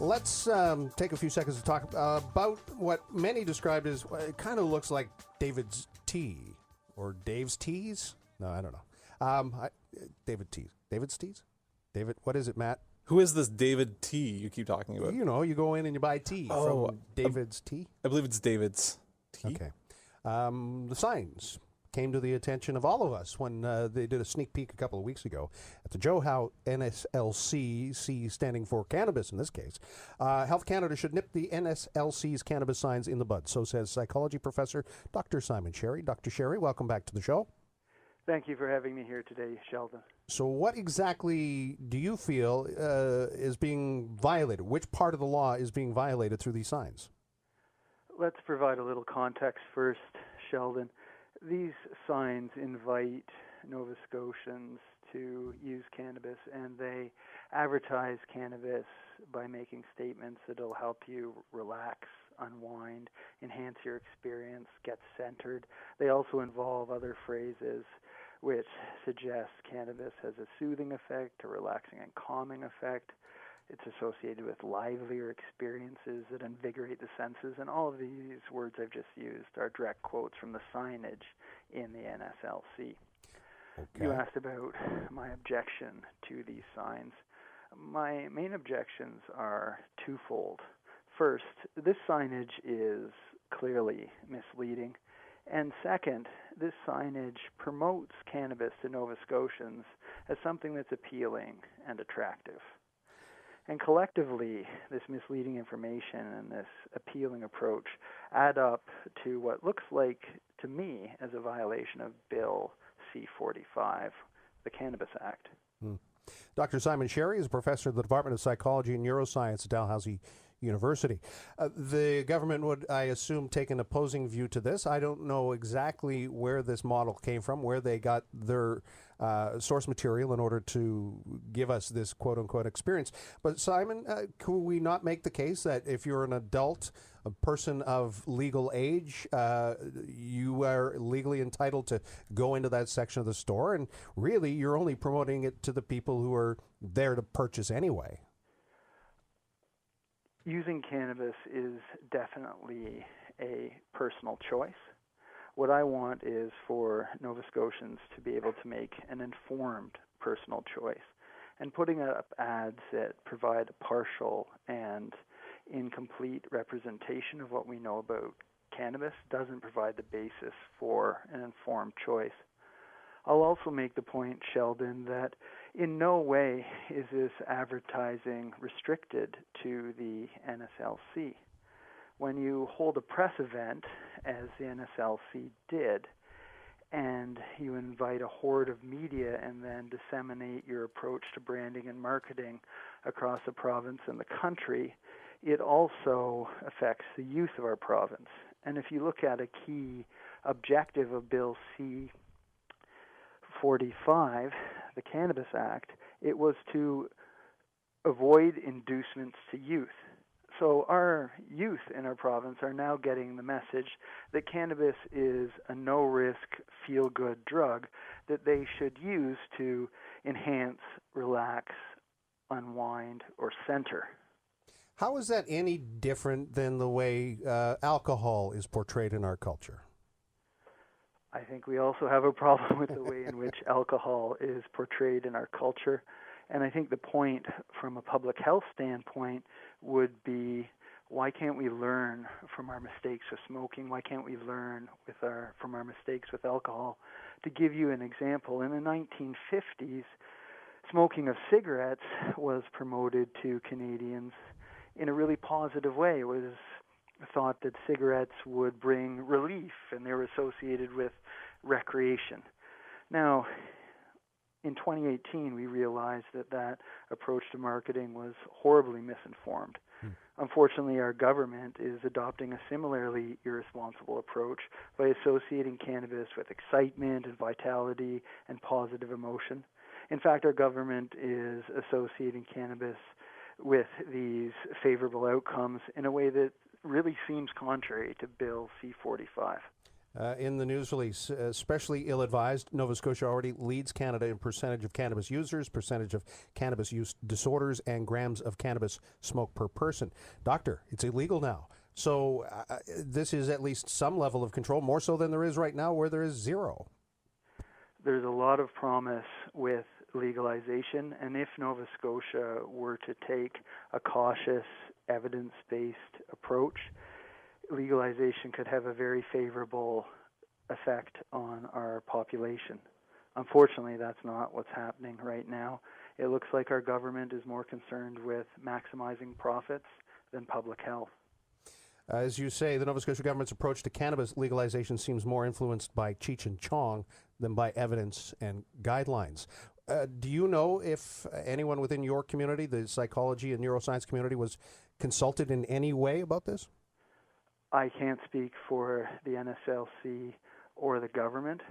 Let's take a few seconds to talk about what many described as it kind of looks like David's tea or Dave's teas. No, I don't know. David teas. David's teas? David, what is it, Matt? Who is this David T you keep talking about? You know, you go in and you buy tea from David's Tea. I believe it's David's Tea. Okay. The signs came to the attention of all of us when they did a sneak peek a couple of weeks ago at the Joe Howe NSLC, C standing for cannabis in this case. Health Canada should nip the NSLC's cannabis signs in the bud, so says psychology professor Dr. Simon Sherry. Dr. Sherry, welcome back to the show. Thank you for having me here today, Sheldon. So what exactly do you feel is being violated? Which part of the law is being violated through these signs? Let's provide a little context first, Sheldon. These signs invite Nova Scotians to use cannabis, and they advertise cannabis by making statements that will help you relax, unwind, enhance your experience, get centered. They also involve other phrases which suggest cannabis has a soothing effect, a relaxing and calming effect. It's associated with livelier experiences that invigorate the senses, and all of these words I've just used are direct quotes from the signage in the NSLC. Okay. You asked about my objection to these signs. My main objections are twofold. First, this signage is clearly misleading. And second, this signage promotes cannabis to Nova Scotians as something that's appealing and attractive. And collectively, this misleading information and this appealing approach add up to what looks like, to me, as a violation of Bill C-45, the Cannabis Act. Dr. Simon Sherry is a professor of the Department of Psychology and Neuroscience at Dalhousie University. The government would, I assume, take an opposing view to this. I don't know exactly where this model came from, where they got their source material in order to give us this quote-unquote experience. But Simon, could we not make the case that if you're an adult, a person of legal age, you are legally entitled to go into that section of the store, and really you're only promoting it to the people who are there to purchase anyway? Using cannabis is definitely a personal choice. What I want is for Nova Scotians to be able to make an informed personal choice. And putting up ads that provide a partial and incomplete representation of what we know about cannabis doesn't provide the basis for an informed choice. I'll also make the point, Sheldon, that in no way is this advertising restricted to the NSLC. When you hold a press event, as the NSLC did, and you invite a horde of media and then disseminate your approach to branding and marketing across the province and the country, it also affects the youth of our province. And if you look at a key objective of Bill C-45, the Cannabis Act, it was to avoid inducements to youth. So our youth in our province are now getting the message that cannabis is a no-risk, feel-good drug that they should use to enhance, relax, unwind, or center. How is that any different than the way alcohol is portrayed in our culture? I think we also have a problem with the way in which alcohol is portrayed in our culture. And I think the point from a public health standpoint would be, why can't we learn from our mistakes with smoking? Why can't we learn from our mistakes with alcohol? To give you an example, in the 1950s, smoking of cigarettes was promoted to Canadians in a really positive way. It was thought that cigarettes would bring relief, and they were associated with recreation. Now, in 2018, we realized that that approach to marketing was horribly misinformed. Unfortunately, our government is adopting a similarly irresponsible approach by associating cannabis with excitement and vitality and positive emotion. In fact, our government is associating cannabis with these favorable outcomes in a way that really seems contrary to Bill C-45. In the news release, especially ill-advised, Nova Scotia already leads Canada in percentage of cannabis users, percentage of cannabis use disorders, and grams of cannabis smoked per person. Doctor, it's illegal now. So this is at least some level of control, more so than there is right now where there is zero. There's a lot of promise with legalization, and if Nova Scotia were to take a cautious, evidence-based approach, legalization could have a very favorable effect on our population. Unfortunately, that's not what's happening right now. It looks like our government is more concerned with maximizing profits than public health. As you say, the Nova Scotia government's approach to cannabis legalization seems more influenced by Cheech and Chong than by evidence and guidelines. Do you know if anyone within your community, the psychology and neuroscience community, was consulted in any way about this? I can't speak for the NSLC or the government,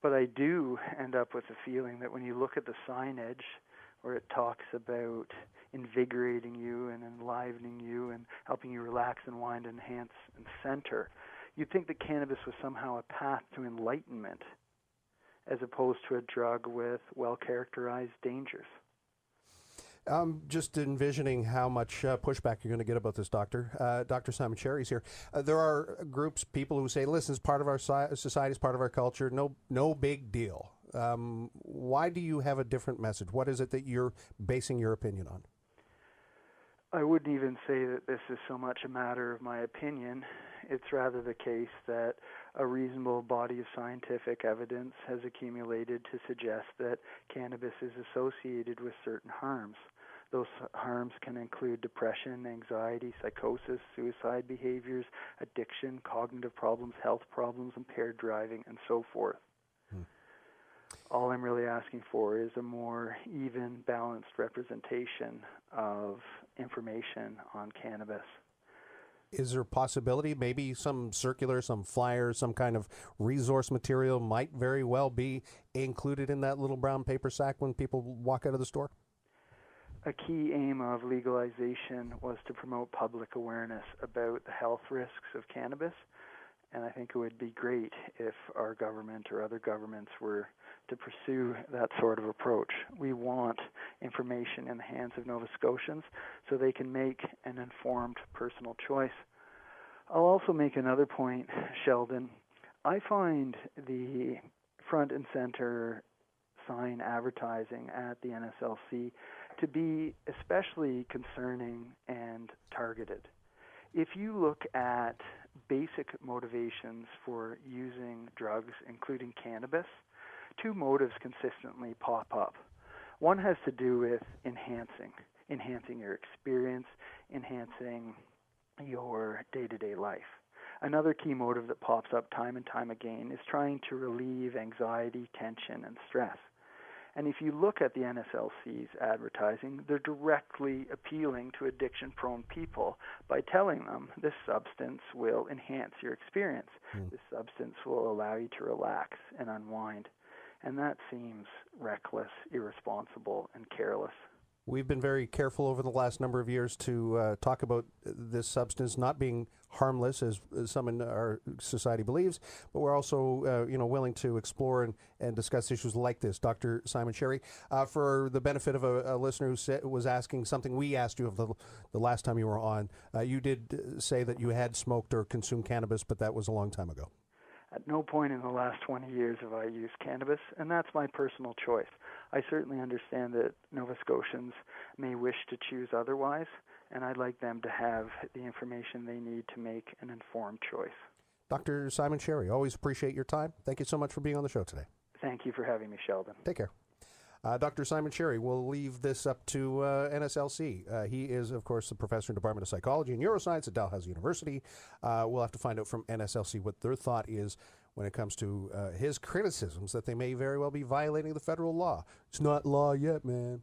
but I do end up with the feeling that when you look at the signage where it talks about invigorating you and enlivening you and helping you relax and wind, enhance, and center, you'd think that cannabis was somehow a path to enlightenment as opposed to a drug with well-characterized dangers. Just envisioning how much pushback you're going to get about this, Doctor. Dr. Simon Cherry's here. There are groups, people who say, listen, it's part of our society, it's part of our culture, no big deal. Why do you have a different message? What is it that you're basing your opinion on? I wouldn't even say that this is so much a matter of my opinion. It's rather the case that a reasonable body of scientific evidence has accumulated to suggest that cannabis is associated with certain harms. Those harms can include depression, anxiety, psychosis, suicide behaviors, addiction, cognitive problems, health problems, impaired driving, and so forth. All I'm really asking for is a more even, balanced representation of information on cannabis. Is there a possibility maybe some circular, some flyer, some kind of resource material might very well be included in that little brown paper sack when people walk out of the store? A key aim of legalization was to promote public awareness about the health risks of cannabis, and I think it would be great if our government or other governments were to pursue that sort of approach. We want information in the hands of Nova Scotians so they can make an informed personal choice. I'll also make another point, Sheldon. I find the front and center sign advertising at the NSLC to be especially concerning and targeted. If you look at basic motivations for using drugs, including cannabis, two motives consistently pop up. One has to do with enhancing your experience, enhancing your day-to-day life. Another key motive that pops up time and time again is trying to relieve anxiety, tension, and stress. And if you look at the NSLC's advertising, they're directly appealing to addiction-prone people by telling them this substance will enhance your experience. This substance will allow you to relax and unwind. And that seems reckless, irresponsible, and careless. We've been very careful over the last number of years to talk about this substance not being harmless, as some in our society believes, but we're also willing to explore and discuss issues like this. Dr. Simon Cherry, for the benefit of a listener who was asking something we asked you of the last time you were on, you did say that you had smoked or consumed cannabis, but that was a long time ago. At no point in the last 20 years have I used cannabis, and that's my personal choice. I certainly understand that Nova Scotians may wish to choose otherwise, and I'd like them to have the information they need to make an informed choice. Dr. Simon Cherry, always appreciate your time. Thank you so much for being on the show today. Thank you for having me, Sheldon. Take care. Dr. Simon Cherry, we'll leave this up to NSLC. He is, of course, the professor in the Department of Psychology and Neuroscience at Dalhousie University. We'll have to find out from NSLC what their thought is when it comes to his criticisms that they may very well be violating the federal law. It's not law yet, man.